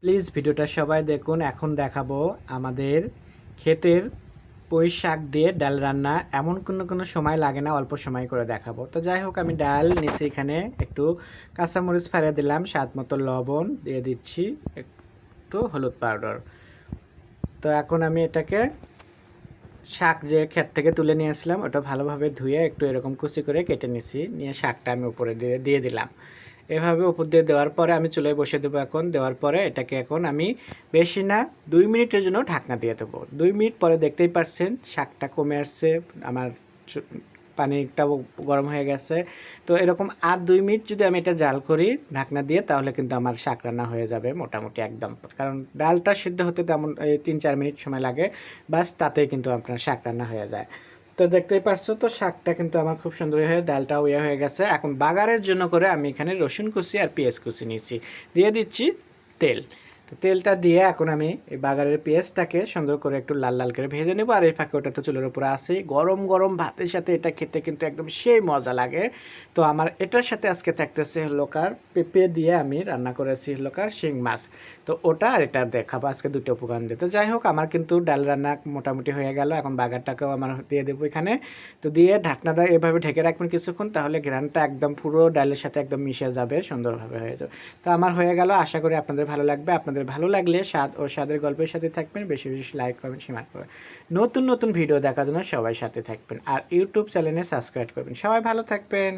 Please ভিডিওটা সবাই দেখুন। এখন দেখাবো আমাদের ক্ষেতের পুঁই শাক দিয়ে ডাল রান্না। এমন কোনো সময় লাগে না, অল্প সময় করে দেখাবো। তো যাই হোক, আমি ডাল নিচে এখানে একটু কাঁচামরিচ ফাড়িয়ে দিলাম, স্বাদ মতো লবণ দিয়ে দিচ্ছি, একটু হলুদ পাউডার। তো এখন আমি এটাকে শাক যে ক্ষেত থেকে তুলে নিয়ে আসলাম ওটা ভালোভাবে ধুয়ে একটু এরকম কুচি করে কেটে নিছি, নিয়ে শাকটা আমি উপরে দিয়ে দিলাম। এভাবে উপর দিয়ে দেওয়ার পরে আমি চুলায় বসিয়ে দেবো। এখন দেওয়ার পরে এটাকে এখন আমি বেশি না 2 মিনিটের জন্য ঢাকনা দিয়ে দেবো। 2 মিনিট পরে দেখতেই পাচ্ছেন শাকটা কমে আসছে, আমার পানিটাও গরম হয়ে গেছে। তো এরকম আর 2 মিনিট যদি আমি এটা জাল করি ঢাকনা দিয়ে, তাহলে কিন্তু আমার শাক রান্না হয়ে যাবে মোটামুটি একদম। কারণ ডালটা সিদ্ধ হতে তেমন 3-4 মিনিট সময় লাগে, বাস তাতেই কিন্তু আপনার শাক রান্না হয়ে যায়। তো দেখতেই পাচ্ছ, তো শাকটা কিন্তু আমার খুব সুন্দর হয়ে, ডালটাও হয়ে গেছে। এখন বাগারের জন্য করে আমি এখানে রসুন কুচি আর পেঁয়াজ কুচি নিয়েছি, দিয়ে দিচ্ছি তেল। তো তেলটা দিয়ে এখন আমি এই বাগারের পেঁয়াজটাকে সুন্দর করে একটু লাল লাল করে ভেজে নেবো। আর এই ফাঁকে ওটা তো চুলের উপরে আসেই, গরম গরম ভাতের সাথে এটা খেতে কিন্তু একদম সেই মজা লাগে। তো আমার এটার সাথে আজকে থাকতেছে হলোকার পেঁপে দিয়ে আমি রান্না করেছি হলোকার শিং মাছ। তো ওটা আর এটা দেখাবো আজকে, দুটো উপকরণ দিয়ে। তো যাই হোক, আমার কিন্তু ডাল রান্না মোটামুটি হয়ে গেল। এখন বাগারটাকেও আমার দিয়ে দেবো এখানে। তো দিয়ে ঢাকনাটা এভাবে ঢেকে রাখবেন কিছুক্ষণ, তাহলে ঘ্রাণটা একদম পুরো ডালের সাথে একদম মিশে যাবে, সুন্দরভাবে হয়ে যাবে। তো আমার হয়ে গেল, আশা করি আপনাদের ভালো লাগবে। আপনাদের ভালো লাগলে স্বাদ ও স্বাদের গল্পের সাথে থাকবেন, বেশি বেশি লাইক কমেন্ট শেয়ার করবেন। নতুন নতুন ভিডিও দেখার জন্য সবাই সাথে থাকবেন, আর ইউটিউব চ্যানেলে সাবস্ক্রাইব করবেন। সবাই ভালো থাকবেন।